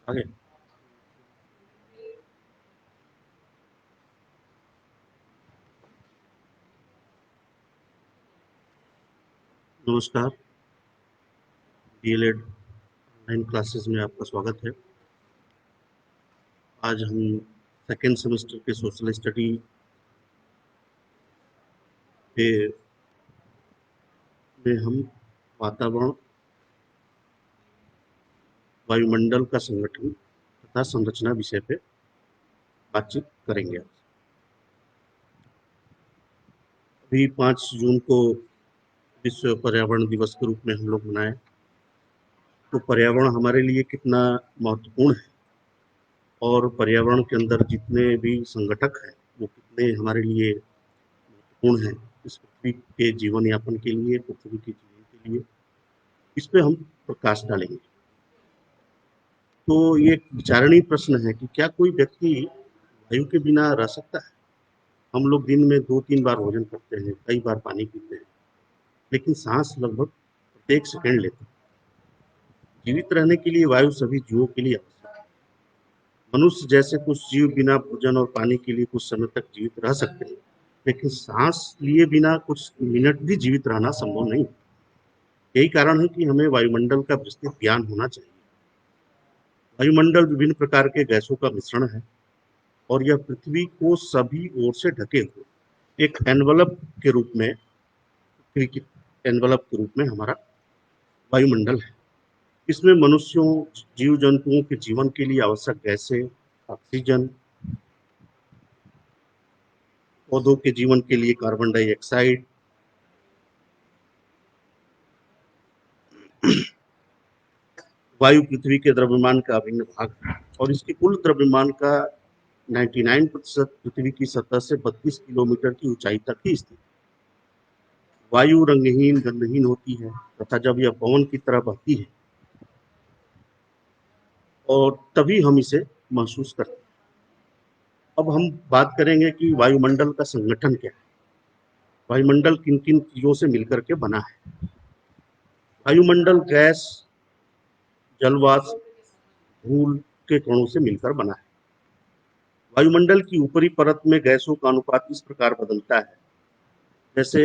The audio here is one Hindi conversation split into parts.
आगे। नमस्कार। डीएलएड ऑनलाइन क्लासेस में आपका स्वागत है। आज हम सेकेंड सेमेस्टर के सोशल स्टडी पे में हम वातावरण, वायुमंडल का संगठन तथा संरचना विषय पे बातचीत करेंगे। अभी 5 जून को विश्व पर्यावरण दिवस के रूप में हम लोग मनाए। तो पर्यावरण हमारे लिए कितना महत्वपूर्ण है और पर्यावरण के अंदर जितने भी संगठक हैं वो कितने हमारे लिए महत्वपूर्ण हैं इस पृथ्वी के जीवन यापन के लिए, पृथ्वी के जीवन के लिए, इस पे हम प्रकाश डालेंगे। तो ये एक विचारणीय प्रश्न है कि क्या कोई व्यक्ति वायु के बिना रह सकता है? हम लोग दिन में 2-3 बार भोजन करते हैं, कई बार पानी पीते हैं, लेकिन सांस लगभग प्रत्येक सेकंड लेते हैं। जीवित रहने के लिए वायु सभी जीवों के लिए आवश्यक है। मनुष्य जैसे कुछ जीव बिना भोजन और पानी के लिए कुछ समय तक जीवित रह सकते हैं, लेकिन सांस लिए बिना कुछ मिनट भी जीवित रहना संभव नहीं। यही कारण है कि हमें वायुमंडल का विस्तृत ज्ञान होना चाहिए। वायुमंडल विभिन्न प्रकार के गैसों का मिश्रण है और यह पृथ्वी को सभी ओर से ढके हुए एक एनवलप के रूप में, पृथ्वी की एनवलप के रूप में हमारा वायुमंडल है। इसमें मनुष्यों, जीव जंतुओं के जीवन के लिए आवश्यक गैसें, ऑक्सीजन, पौधों के जीवन के लिए कार्बन डाइऑक्साइड, वायु पृथ्वी के द्रव्यमान का अभिन्न भाग है और इसके कुल द्रव्यमान का 99% पृथ्वी की सतह से 32 किलोमीटर की ऊंचाई तक ही स्थित है। वायु रंगहीन, गंधहीन होती है तथा जब यह पवन की तरह बहती है और तभी हम इसे महसूस करते हैं। अब हम बात करेंगे कि वायुमंडल का संगठन क्या है। वायुमंडल किन किन चीजों से मिलकर के बना है? वायुमंडल गैस, जलवाष्प, धूल के कणों से मिलकर बना है। वायुमंडल की ऊपरी परत में गैसों का अनुपात इस प्रकार बदलता है, जैसे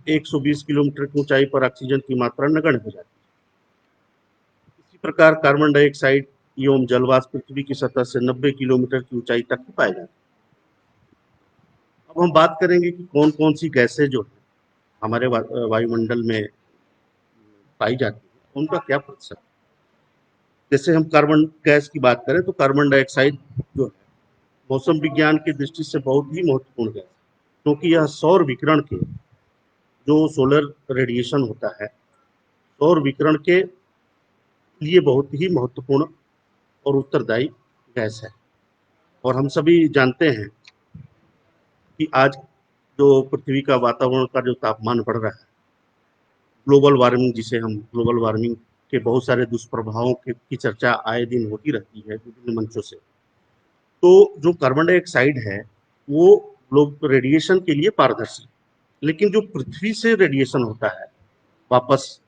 120 किलोमीटर की ऊंचाई पर ऑक्सीजन की मात्रा नगण्य हो जाती है। इसी प्रकार कार्बन डाइऑक्साइड एवं जलवाष्प पृथ्वी की सतह से 90 किलोमीटर की ऊंचाई तक ही पाए जाते हैं। अब हम बात करेंगे कि कौन कौन सी गैसें जो है हमारे वायुमंडल में पाई जाती है, उनका क्या प्रतिशत है। जैसे हम कार्बन गैस की बात करें तो कार्बन डाइऑक्साइड जो है मौसम विज्ञान की दृष्टि से बहुत ही महत्वपूर्ण गैस है, क्योंकि यह सौर विकिरण के जो सोलर रेडिएशन होता है, सौर विकिरण के लिए बहुत ही महत्वपूर्ण और उत्तरदायी गैस है। और हम सभी जानते हैं कि आज जो पृथ्वी का वातावरण का जो तापमान बढ़ रहा है, ग्लोबल वार्मिंग, जिसे हम ग्लोबल वार्मिंग के बहुत सारे दुष्प्रभावों की चर्चा आए दिन होती रहती है विभिन्न मंचों से। तो जो कार्बन डाइऑक्साइड है वो रेडिएशन के लिए पारदर्शी, लेकिन जो पृथ्वी से रेडिएशन होता है वापस,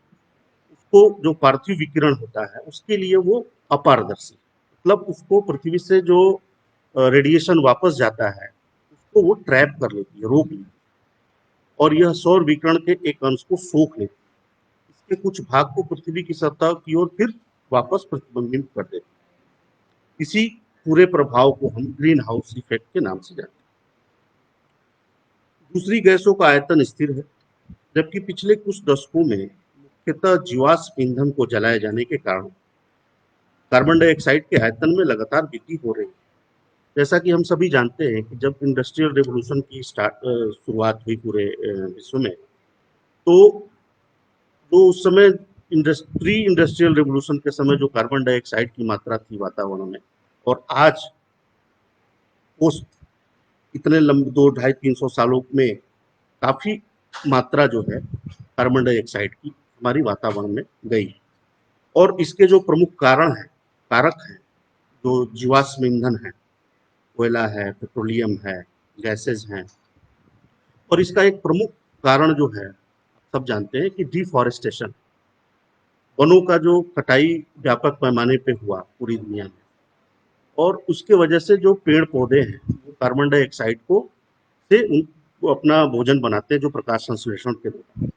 उसको जो पार्थिव विकिरण होता है उसके लिए वो अपारदर्शी, मतलब उसको पृथ्वी से जो रेडिएशन वापस जाता है उसको वो ट्रैप कर लेती है, रोक लेती है और यह सौर विकिरण के एक अंश को सोख लेती है। इसके कुछ भाग को पृथ्वी की सतह की ओर फिर वापस प्रतिबिंबित कर देती है। इसी पूरे प्रभाव को हम ग्रीन हाउस इफेक्ट के नाम से जानते हैं। दूसरी गैसों का आयतन स्थिर है, जबकि पिछले कुछ दशकों में मुख्यतः जीवाश्म ईंधन को जलाए जाने के कारण कार्बन डाइऑक्साइड के आयतन में लगातार वृद्धि हो रही है। जैसा कि हम सभी जानते हैं कि जब इंडस्ट्रियल रेवोल्यूशन की शुरुआत हुई पूरे विश्व में, तो उस समय इंडस्ट्रियल रेवोल्यूशन के समय जो कार्बन डाइऑक्साइड की मात्रा थी वातावरण में, और आज उस इतने लंबे 200-250-300 सालों में काफी मात्रा जो है कार्बन डाइऑक्साइड की हमारी वातावरण में गई है। और इसके जो प्रमुख कारक हैं, जो जीवाश्म ईंधन है, कोयला है, पेट्रोलियम है, गैसेज हैं, और इसका एक प्रमुख कारण जो है आप सब जानते हैं कि डिफॉरेस्टेशन, वनों का जो कटाई व्यापक पैमाने पे हुआ पूरी दुनिया में, और उसके वजह से जो पेड़ पौधे हैं वो कार्बन डाइऑक्साइड को से उनको अपना भोजन बनाते हैं जो प्रकाश संश्लेषण के द्वारा।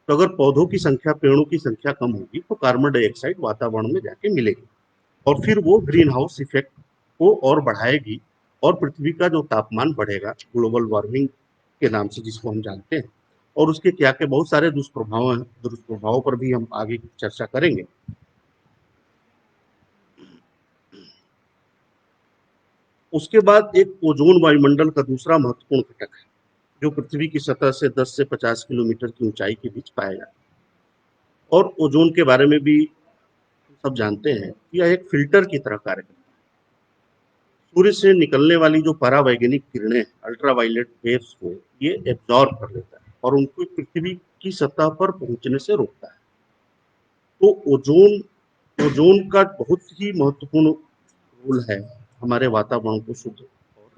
तो अगर पौधों की संख्या, पेड़ों की संख्या कम होगी तो कार्बन डाइऑक्साइड वातावरण में जाके मिलेगी और फिर वो ग्रीन हाउस इफेक्ट को और बढ़ाएगी और पृथ्वी का जो तापमान बढ़ेगा, ग्लोबल वार्मिंग के नाम से जिसको हम जानते हैं, और उसके क्या के बहुत सारे दुष्प्रभाव हैं, दुष्प्रभावों पर भी हम आगे चर्चा करेंगे। उसके बाद एक ओजोन वायुमंडल का दूसरा महत्वपूर्ण घटक है जो पृथ्वी की सतह से 10 से 50 किलोमीटर की ऊंचाई के बीच पाया जाता है। और ओजोन के बारे में भी सब जानते हैं कि यह एक फिल्टर की तरह कार्य करता है। सूर्य से निकलने वाली जो परावैंगनिक किरणें, अल्ट्रावायलेट वेव्स को ये एब्जॉर्ब कर लेता है और उनको पृथ्वी की सतह पर पहुंचने से रोकता है। तो ओजोन ओजोन का बहुत ही महत्वपूर्ण रोल है हमारे वातावरण को शुद्ध और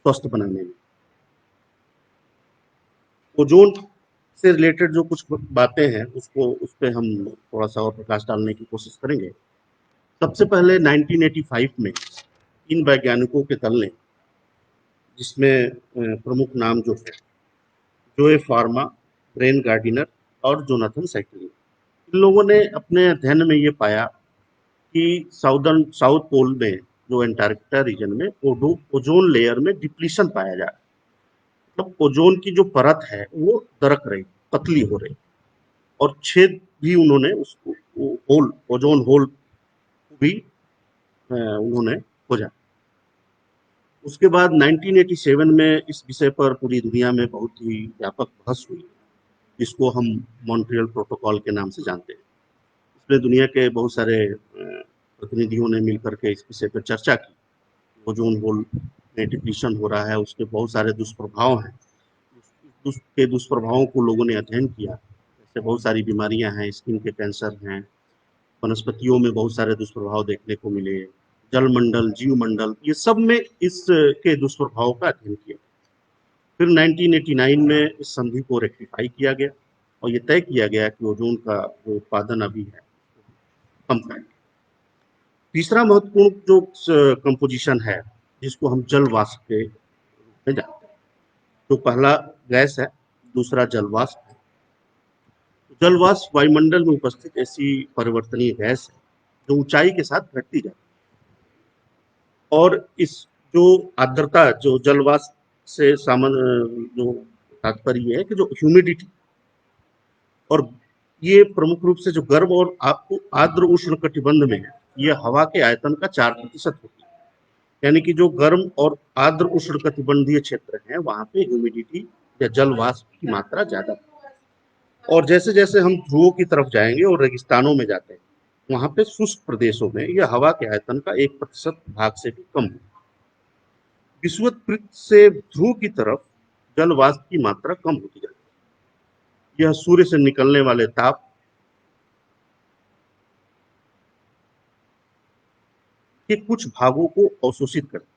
स्वस्थ बनाने में। ओजोन से रिलेटेड जो कुछ बातें हैं उसको उस पर हम थोड़ा सा और प्रकाश डालने की कोशिश करेंगे। सबसे पहले 1985 में इन वैज्ञानिकों के दल ने, जिसमें प्रमुख नाम जो है जोए फार्मा, ब्रेन गार्डिनर और जोनाथन साइकिलिंग, इन लोगों ने अपने अध्ययन में ये पाया कि साउथ पोल में जो एंटार्क्टिका रीजन में ओजोन लेयर में डिप्लीशन पाया जा रहा है। मतलब ओजोन की जो परत है वो दरक रही, पतली हो रही, और छेद भी उन्होंने उसको होल, ओजोन होल भी उन्होंने खोजा। उसके बाद 1987 में इस विषय पर पूरी दुनिया में बहुत ही व्यापक बहस हुई, जिसको हम मॉन्ट्रियल प्रोटोकॉल के नाम से जानते हैं। इसमें दुनिया के बहुत सारे प्रतिनिधियों ने मिलकर के इस विषय पर चर्चा की। ओजोन होल में डिप्लीशन हो रहा है, उसके बहुत सारे दुष्प्रभाव हैं, उसके दुष्प्रभावों को लोगों ने अध्ययन किया। जैसे बहुत सारी बीमारियां हैं, स्किन के कैंसर हैं, वनस्पतियों में बहुत सारे दुष्प्रभाव देखने को मिले, जलमंडल, जीवमंडल, ये सब में इसके दुष्प्रभाव का अध्ययन किया। फिर 1989 में इस संधि को रेक्टिफाई किया गया और ये तय किया गया कि ओजोन का जो उत्पादन अभी है कम करें। तीसरा महत्वपूर्ण जो कंपोजिशन है जिसको हम जल वाष्प के रूप में जानते हैं, तो पहला गैस है, दूसरा जल वाष्प है। जल वाष्प वायुमंडल में उपस्थित ऐसी परिवर्तनीय गैस है जो ऊंचाई के साथ घटती जाती है, और इस जो आर्द्रता, जो जल वाष्प से सामान्य जो तात्पर्य है कि जो ह्यूमिडिटी, और ये प्रमुख रूप से जो गर्म और आपको आर्द्र उष्ण कटिबंध में है, ये हवा के आयतन का 4% होती है। यानी कि जो गर्म और आर्द्र उष्ण कटिबंधीय क्षेत्र है वहां पे ह्यूमिडिटी या जल वाष्प की मात्रा ज्यादा है। और जैसे जैसे हम ध्रुवों की तरफ जाएंगे और रेगिस्तानों में जाते हैं, वहां पे शुष्क प्रदेशों में यह हवा के आयतन का 1% भाग से भी कम है। विषुवत से ध्रुव की तरफ जल वाष्प की मात्रा कम होती जाती है। यह सूर्य से निकलने वाले ताप के कुछ भागों को अवशोषित करती है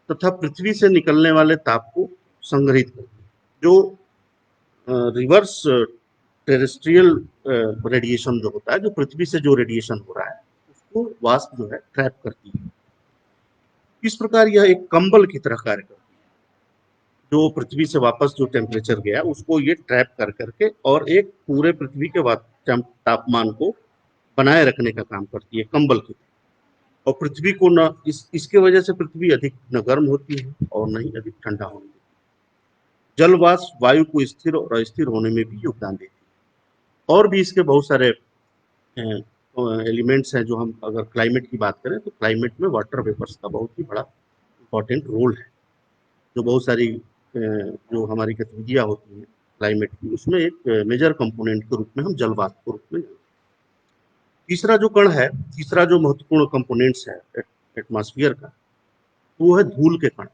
तथा पृथ्वी से निकलने वाले ताप को संग्रहित करती है। जो रिवर्स टेरेस्ट्रियल रेडिएशन जो होता है, जो पृथ्वी से जो रेडिएशन हो रहा है उसको वाष्प जो है ट्रैप करती है। इस प्रकार यह एक कंबल की तरह कार्य करती है। जो पृथ्वी से वापस जो टेम्परेचर गया उसको ये ट्रैप कर करके और एक पूरे पृथ्वी के तापमान को बनाए रखने का काम करती है, कंबल की। और पृथ्वी को न इसके वजह से पृथ्वी अधिक न गर्म होती है और न ही अधिक ठंडा होने देती है। जल वाष्प वायु को स्थिर और अस्थिर होने में भी योगदान देती है। और भी इसके बहुत सारे एलिमेंट्स हैं। जो हम अगर क्लाइमेट की बात करें तो क्लाइमेट में वाटर वेपर्स का बहुत ही बड़ा इंपॉर्टेंट रोल है। जो बहुत सारी जो हमारी गतिविधियां होती हैं क्लाइमेट की, उसमें एक मेजर कंपोनेंट के रूप में हम जल वाष्प के रूप में जानते हैं। तीसरा जो कण है, तीसरा जो महत्वपूर्ण कंपोनेंट्स है एटमॉस्फेयर का, वो है धूल के कण।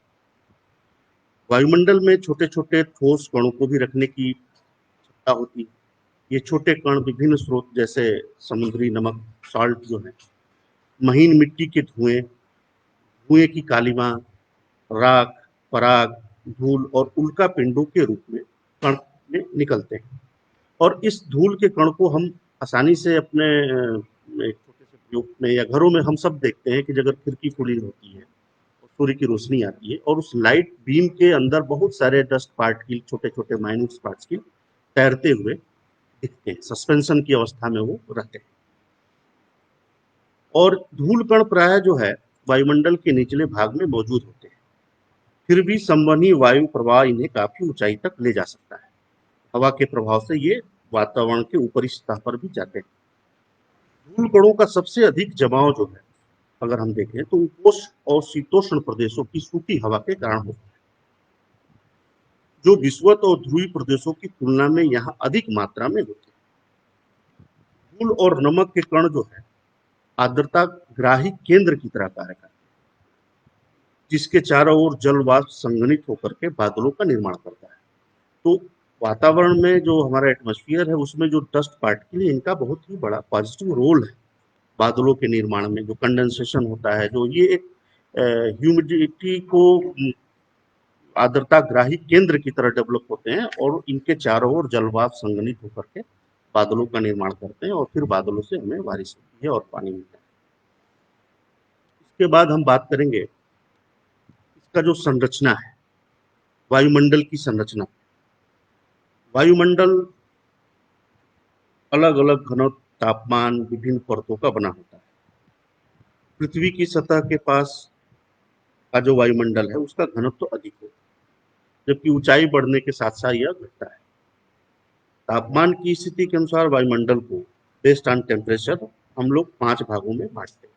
वायुमंडल में छोटे छोटे ठोस कणों को भी रखने की क्षमता होती है। ये छोटे कण विभिन्न स्रोत जैसे समुद्री नमक, सॉल्ट जो है, महीन मिट्टी के धुएं, धुएं की कालिमा, राख, पराग, धूल और उल्का पिंडों के रूप में कण में निकलते हैं। और इस धूल के कण को हम आसानी से अपने एक छोटे से उद्योग में या घरों में हम सब देखते हैं कि अगर खिड़की खुली होती है और सूर्य की रोशनी आती है और उस लाइट बीम के अंदर बहुत सारे डस्ट पार्टिकल, छोटे छोटे माइन्यूट पार्टिकल तैरते हुए दिखते हैं, सस्पेंशन की अवस्था में वो रहते हैं। और धूल कण प्राय जो है वायुमंडल के निचले भाग में मौजूद होते हैं, फिर भी संवहनी वायु प्रवाह इन्हें काफी ऊंचाई तक ले जा सकता है। हवा के प्रभाव से ये वातावरण के ऊपरी सतह पर भी जाते हैं। धूल कणों का सबसे अधिक जमाव जो है, अगर हम देखें तो उपोष्ण और शीतोष्ण प्रदेशों की सूखी हवा के कारण होता है, जो विषुवत और ध्रुवीय प्रदेशों की तुलना में यहाँ अधिक मात्रा में होते हैं। धूल और नमक के कण जो है आर्द्रता ग्राही केंद्र की तरह कार्य करते हैं, जिसके चारों ओर जल वाष्प संघनित होकर के बादलों का निर्माण करता है। तो वातावरण में जो हमारा एटमॉस्फेयर है उसमें जो डस्ट पार्टिकल है इनका बहुत ही बड़ा पॉजिटिव रोल है बादलों के निर्माण में। जो कंडेंसेशन होता है, जो ये एक ह्यूमिडिटी को आर्द्रता ग्राही केंद्र की तरह डेवलप होते हैं और इनके चारों ओर जलवाष्प संघनित होकर के बादलों का निर्माण करते हैं और फिर बादलों से हमें बारिश होती है और पानी मिलता है। इसके बाद हम बात करेंगे इसका जो संरचना है, वायुमंडल की संरचना। वायुमंडल अलग अलग घनत्व, तापमान, विभिन्न परतों का बना होता है। पृथ्वी की सतह के पास का जो वायुमंडल है उसका घनत्व तो अधिक होता है, जबकि ऊंचाई बढ़ने के साथ साथ यह घटता है। तापमान की स्थिति के अनुसार वायुमंडल को बेस्ड ऑन टेम्परेचर हम लोग 5 भागों में बांटते हैं।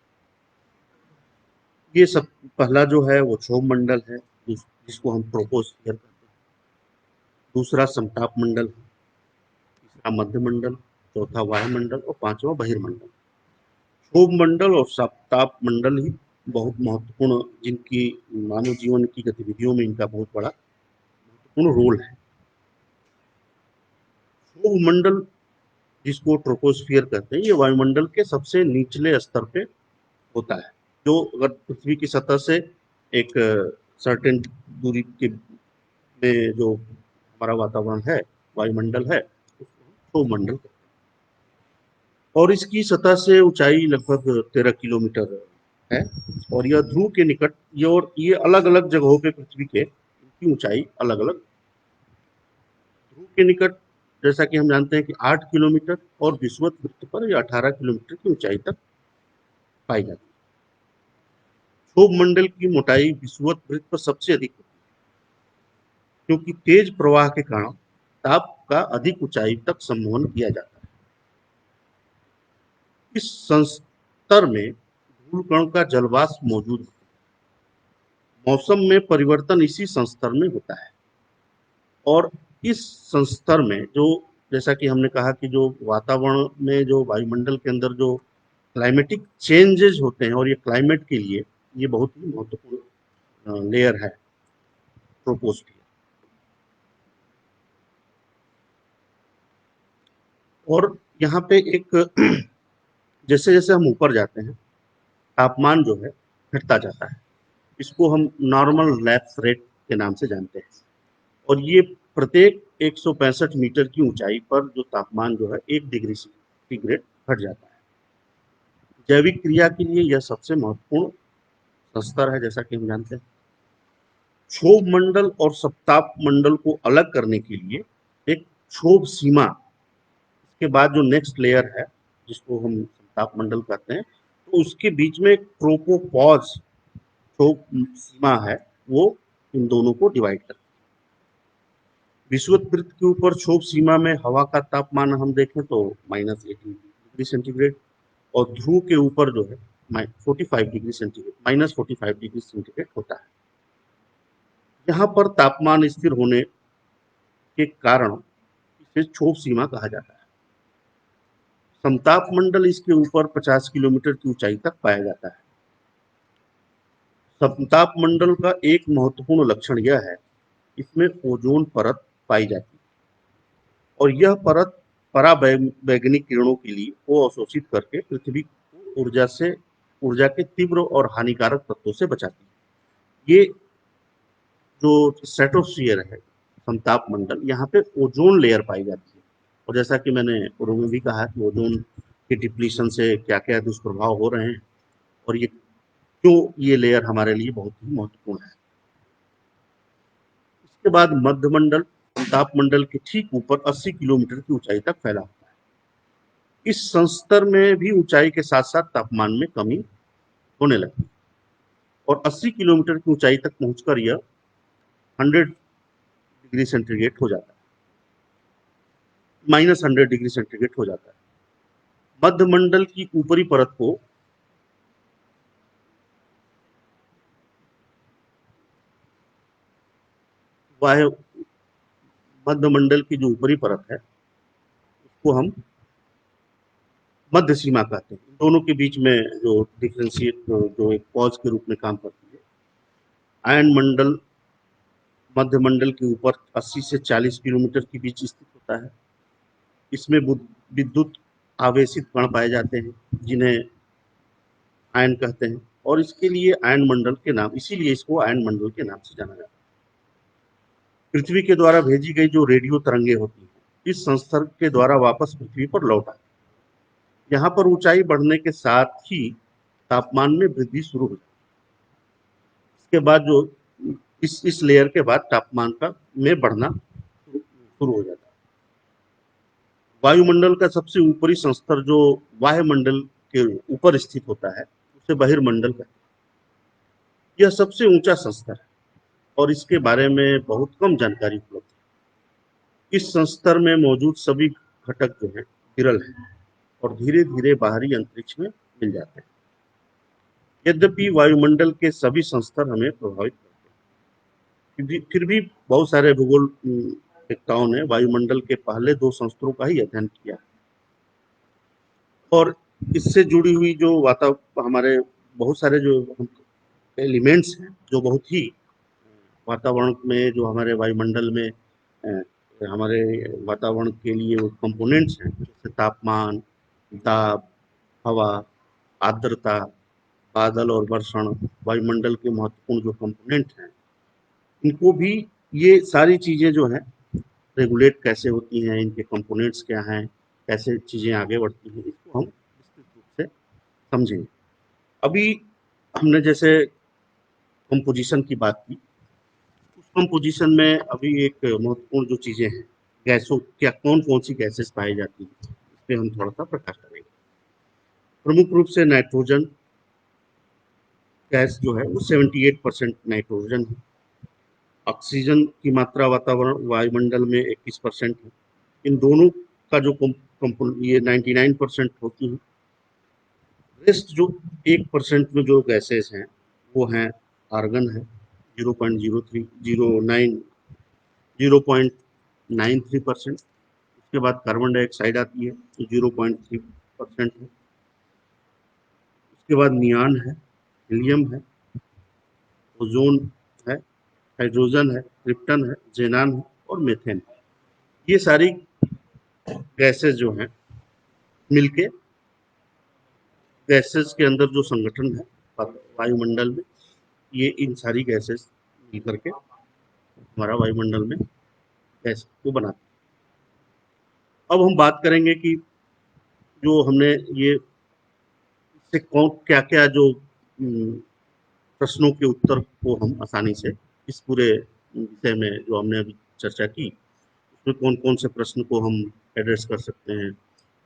ये सब पहला जो है वो क्षोभ मंडल है, जिसको हम ट्रोपोस्फियर कहते हैं। दूसरा समताप मंडल, तीसरा मध्य मंडल, चौथा वायुमंडल और पांचवा बहिर्मंडल। क्षोभ मंडल और समताप मंडल ही बहुत महत्वपूर्ण, जिनकी मानव जीवन की गतिविधियों में इनका बहुत बड़ा महत्वपूर्ण रोल है। क्षोभ मंडल, जिसको ट्रोपोस्फियर कहते हैं, ये वायुमंडल के सबसे निचले स्तर पे होता है। जो अगर पृथ्वी की सतह से एक सर्टेन दूरी के में जो हमारा वातावरण है, वायुमंडल है, उसको मंडल कहते हैं। और इसकी सतह से ऊंचाई लगभग 13 किलोमीटर है और यह ध्रुव के निकट, ये अलग अलग जगहों पे पृथ्वी के इनकी ऊंचाई अलग अलग। ध्रुव के निकट जैसा कि हम जानते हैं कि 8 किलोमीटर और विषुवत वृत्त पर यह 18 किलोमीटर की ऊंचाई तक पाई जाती है। क्षोभ मंडल की मोटाई विषुवत वृत्त पर सबसे अधिक होती है, क्योंकि तेज प्रवाह के कारण ताप का अधिक ऊंचाई तक संवहन किया जाता है। इस संस्तर में धूल कण का जलवाष्प मौजूद होता है। मौसम में परिवर्तन इसी संस्तर में होता है और इस संस्तर में जो, जैसा कि हमने कहा कि जो वातावरण में जो वायुमंडल के अंदर जो क्लाइमेटिक चेंजेस होते हैं और ये क्लाइमेट के लिए ये बहुत ही महत्वपूर्ण लेयर है ट्रोपोस्फियर। और यहाँ पे एक जैसे जैसे हम ऊपर जाते हैं तापमान जो है घटता जाता है। इसको हम नॉर्मल लैप्स रेट के नाम से जानते हैं और ये प्रत्येक 165 मीटर की ऊंचाई पर जो तापमान जो है 1 डिग्री सेंटीग्रेड घट जाता है। जैविक क्रिया के लिए यह सबसे महत्वपूर्ण स्तर है, जैसा कि हम जानते हैं। क्षोभ मंडल और सप्ताप मंडल को अलग करने के लिए एक क्षोभ सीमा, इसके बाद जो नेक्स्ट लेयर है जिसको हम सप्ताप मंडल कहते हैं, तो उसके बीच में एक ट्रोपोपॉज क्षोभ सीमा है, वो इन दोनों को डिवाइड करती है। विषुवत वृत्त के ऊपर क्षोभ सीमा में हवा का तापमान हम देखें तो -18 डिग्री सेंटीग्रेड और ध्रुव के ऊपर जो है 45 डिग्री सेंटीग्रेड, -45 डिग्री सेंटीग्रेड होता है। यहाँ पर तापमान स्थिर होने के कारण इसे क्षोभ सीमा कहा जाता है। समताप मंडल इसके ऊपर 50 किलोमीटर की ऊंचाई तक पाया जाता है। समताप मंडल का एक महत्वपूर्ण लक्षण यह है, इसमें ओजोन परत पाई जाती है और यह परत पराबैंगनी किरणों के लिए को अवशोषित करके पृथ्वी को ऊर्जा के तीव्र और हानिकारक तत्वों से बचाती है। ये जो स्ट्रेटोस्फियर है, समताप मंडल, यहाँ पे ओजोन लेयर पाई जाती है और जैसा कि मैंने पूर्व में भी कहा कि ओजोन कि डिप्लीशन से क्या क्या दुष्प्रभाव हो रहे हैं और ये क्यों ये लेयर हमारे लिए बहुत ही महत्वपूर्ण है। इसके बाद मध्यमंडल तापमंडल के ठीक ऊपर 80 किलोमीटर की ऊंचाई तक फैला होता है। इस संस्तर में भी ऊंचाई के साथ साथ तापमान में कमी होने लगती है और 80 किलोमीटर की ऊंचाई तक पहुंचकर यह 100 डिग्री सेंटीग्रेड हो जाता है, -100 डिग्री सेंटीग्रेड हो जाता है। मध्यमंडल की ऊपरी परत को वायु मध्यमंडल की जो ऊपरी परत है उसको हम मध्य सीमा कहते हैं। दोनों के बीच में जो डिफरेंशिएट जो एक पॉज के रूप में काम करती है। आयन मंडल मध्यमंडल के ऊपर 80 से 40 किलोमीटर के बीच स्थित होता है। इसमें विद्युत आवेशित कण पाए जाते हैं जिन्हें आयन कहते हैं और इसके लिए आयन मंडल के नाम इसीलिए इसको आयन मंडल के नाम से जाना जाता है। पृथ्वी के द्वारा भेजी गई जो रेडियो तरंगे होती हैं इस संस्तर के द्वारा वापस पृथ्वी पर लौट आती है। यहाँ पर ऊंचाई बढ़ने के साथ ही तापमान में वृद्धि शुरू हो जाती है। इसके बाद जो इस लेयर के बाद तापमान का में बढ़ना शुरू हो जाता है। वायुमंडल का सबसे ऊपरी संस्तर जो वायुमंडल के ऊपर स्थित होता है उसे बहिर्मंडल कहते हैं। यह सबसे ऊंचा संस्तर है और इसके बारे में बहुत कम जानकारी उपलब्ध है। इस संस्तर में मौजूद सभी घटक जो हैं विरल हैं और धीरे धीरे बाहरी अंतरिक्ष में मिल जाते हैं। यद्यपि वायुमंडल के सभी संस्तर हमें प्रभावित करते हैं, फिर भी बहुत सारे भूगोल वेत्ताओं ने वायुमंडल के पहले दो संस्तरों का ही अध्ययन किया और इससे जुड़ी हुई जो हमारे बहुत सारे जो एलिमेंट्स हैं जो बहुत ही वातावरण में जो हमारे वायुमंडल में हमारे वातावरण के लिए वो कंपोनेंट्स हैं जैसे तापमान, दाब, हवा, आर्द्रता, बादल और वर्षण वायुमंडल के महत्वपूर्ण जो कंपोनेंट हैं इनको भी ये सारी चीजें जो हैं रेगुलेट कैसे होती हैं, इनके कंपोनेंट्स क्या हैं, कैसे चीजें आगे बढ़ती हैं, इसको हम विस्तृत रूप से समझेंगे। अभी हमने जैसे कंपोजिशन की बात की, उस कंपोजिशन में अभी एक महत्वपूर्ण जो चीजें हैं गैसों क्या कौन कौन सी गैसेस पाई जाती हैं इस पर हम थोड़ा सा प्रकाश करेंगे। प्रमुख रूप से नाइट्रोजन गैस जो है वो 78% नाइट्रोजन है। ऑक्सीजन की मात्रा वातावरण वायुमंडल में 21% है। इन दोनों का जो ये 99% होती है। रेस्ट जो 1% में जो गैसेस हैं वो हैं आर्गन है 0.93%। उसके बाद कार्बन डाइऑक्साइड आती है 0.3% है। उसके बाद नियान है, हीलियम है, ओजोन है, हाइड्रोजन है, क्रिप्टन है, जेनान है और मेथेन है। ये सारी गैसेस जो हैं मिलके गैसेस के अंदर जो संगठन है वायुमंडल में ये इन सारी गैसेस मिल करके हमारा वायुमंडल में गैस को बनाते हैं। अब हम बात करेंगे कि जो हमने ये इससे कौन क्या क्या जो प्रश्नों के उत्तर को हम आसानी से इस पूरे विषय में जो हमने अभी चर्चा की उसमें कौन कौन से प्रश्न को हम एड्रेस कर सकते हैं।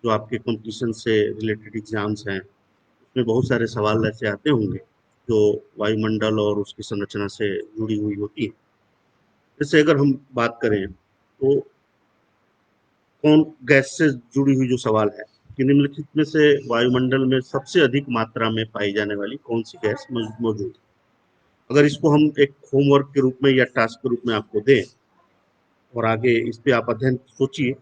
जो आपके कंपटीशन से रिलेटेड एग्जाम्स हैं उसमें बहुत सारे सवाल ऐसे आते होंगे जो वायुमंडल और उसकी संरचना से जुड़ी हुई होती है। जैसे अगर हम बात करें तो कौन गैस से जुड़ी हुई जो सवाल है कि निम्नलिखित में से वायुमंडल में सबसे अधिक मात्रा में पाई जाने वाली कौन सी गैस मौजूद है। अगर इसको हम एक होमवर्क के रूप में या टास्क के रूप में आपको दें और आगे इस पे आप अध्ययन सोचिए,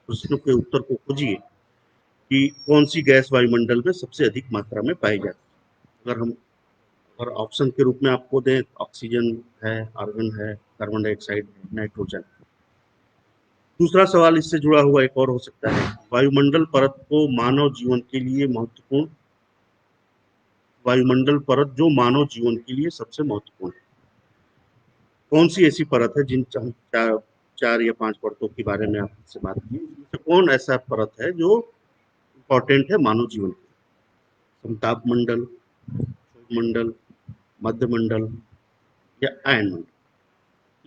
प्रश्नों के उत्तर को खोजिए कि कौन सी गैस वायुमंडल में सबसे अधिक मात्रा में पाई जाती है। अगर ऑप्शन के रूप में आपको दें ऑक्सीजन है, आर्गन है, कार्बन डाइऑक्साइड है, नाइट्रोजन। दूसरा सवाल इससे जुड़ा हुआ एक और हो सकता है, वायुमंडल परत को मानव जीवन के लिए महत्वपूर्ण वायुमंडल परत जो मानव जीवन के लिए सबसे महत्वपूर्ण है। कौन सी ऐसी परत है जिन चार या 5 परतों के बारे में आपसे बात की, कौन ऐसा परत है जो इम्पोर्टेंट है मानव जीवन के लिए। समताप मंडल, मंडल, मध्य मंडल या आयन मंडल,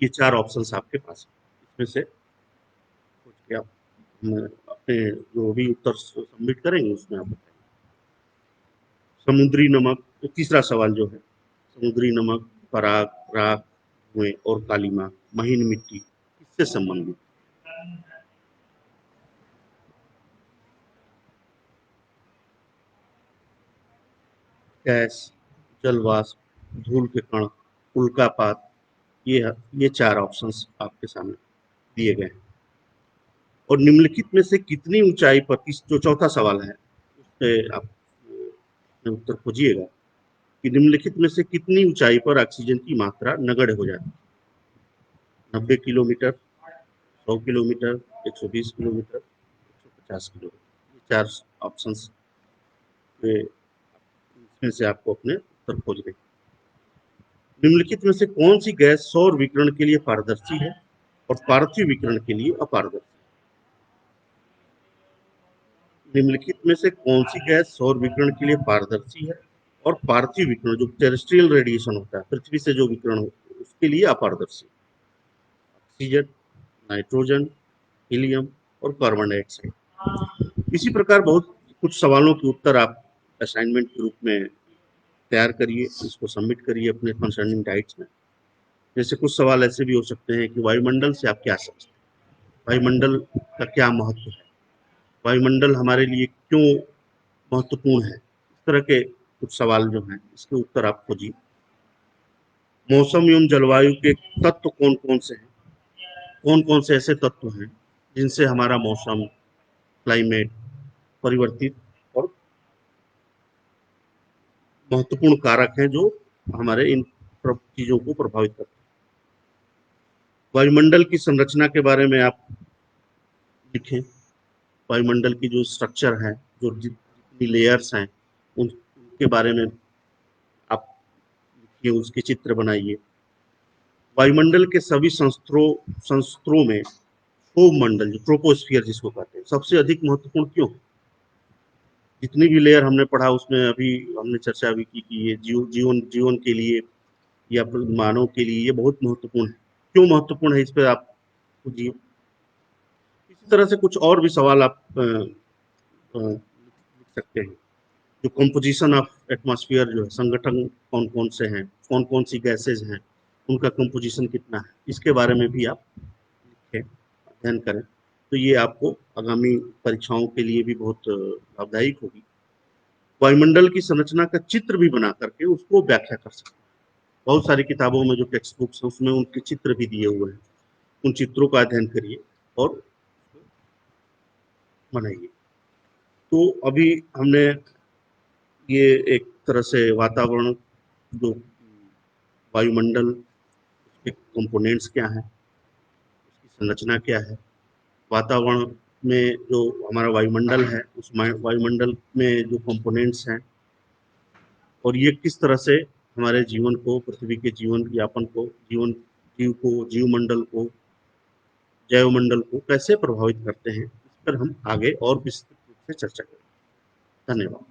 ये 4 ऑप्शंस आपके पास है। इसमें से सोच के आप अपने जो भी उत्तर सबमिट करेंगे उसमें आप बताएंगे। समुद्री नमक, तो तीसरा सवाल जो है, समुद्री नमक, पराग, राख, धुएं और कालीमा, महीन मिट्टी किससे संबंधित? गैस, जलवाष्प, धूल के कण, उल्कापात, ये 4 ऑप्शंस आपके सामने दिए गए हैं। और निम्नलिखित में से कितनी ऊंचाई पर, जो चौथा सवाल है उससे आप उत्तर खोजिएगा कि निम्नलिखित में से कितनी ऊंचाई पर ऑक्सीजन की मात्रा नगण्य हो जाती है? 90 किलोमीटर, 100 किलोमीटर, 120 किलोमीटर, 150 किलोमीटर, ये 4 ऑप्शंस इसमें से आपको अपने उत्तर खोजने। निम्नलिखित में से कौन सी गैस सौर विकिरण के लिए पारदर्शी है और पार्थिव विकिरण के लिए अपारदर्शी? निम्नलिखित में से कौन सी गैस सौर विकिरण के लिए पारदर्शी है और पार्थिव विकिरण, जो टेरेस्ट्रियल रेडिएशन होता है, पृथ्वी से जो विकिरण होता है, उसके लिए अपारदर्शी? ऑक्सीजन, नाइट्रोजन, हीलियम और कार्बन डाइऑक्साइड। इसी प्रकार बहुत कुछ सवालों के उत्तर आप असाइनमेंट के रूप में तैयार करिए, इसको सबमिट करिए अपने कंसर्निंग डाइट्स में। जैसे कुछ सवाल ऐसे भी हो सकते हैं कि वायुमंडल से आप क्या समझते हैं, वायुमंडल का क्या महत्व है, वायुमंडल हमारे लिए क्यों महत्वपूर्ण है, इस तरह के कुछ सवाल जो हैं इसके उत्तर आप खोजिए। मौसम एवं जलवायु के तत्व कौन कौन से हैं, कौन कौन से ऐसे तत्व हैं जिनसे हमारा मौसम, क्लाइमेट परिवर्तित और महत्वपूर्ण कारक हैं जो हमारे इन चीजों को प्रभावित करते हैं। वायुमंडल की संरचना के बारे में आप लिखें, वायुमंडल की जो स्ट्रक्चर है, जो जितनी लेयर्स हैं, उनके बारे में आप लिखिए, उसके चित्र बनाइए। वायुमंडल के सभी संस्त्रों में क्षोभ मंडल, जो ट्रोपोस्फियर जिसको कहते हैं, सबसे अधिक महत्वपूर्ण क्यों? जितनी भी लेयर हमने पढ़ा उसमें अभी हमने चर्चा भी की कि ये जीवन जीवन के लिए या मानव के लिए ये बहुत महत्वपूर्ण है। क्यों महत्वपूर्ण है, इस पर आप खोजिए। इसी तरह से कुछ और भी सवाल आप लिख सकते हैं। जो कंपोजिशन ऑफ एटमॉस्फेयर जो है, संगठन कौन कौन से हैं, कौन कौन सी गैसेज हैं, उनका कंपोजिशन कितना है, इसके बारे में भी आप लिखें, अध्ययन करें। तो ये आपको आगामी परीक्षाओं के लिए भी बहुत लाभदायक होगी। वायुमंडल की संरचना का चित्र भी बना करके उसको व्याख्या कर सकते हैं। बहुत सारी किताबों में जो टेक्स्ट बुक्स हैं उसमें उनके चित्र भी दिए हुए हैं, उन चित्रों का अध्ययन करिए और बनाइए। तो अभी हमने ये एक तरह से वातावरण, जो वायुमंडल के कंपोनेंट्स क्या हैं, उसकी संरचना क्या है, वातावरण में जो हमारा वायुमंडल है उस वायुमंडल में जो कंपोनेंट्स हैं, और ये किस तरह से हमारे जीवन को, पृथ्वी के जीवन यापन को, जीवमंडल को, जैवमंडल को कैसे प्रभावित करते हैं, इस पर हम आगे और विस्तृत रूप से चर्चा करेंगे। धन्यवाद।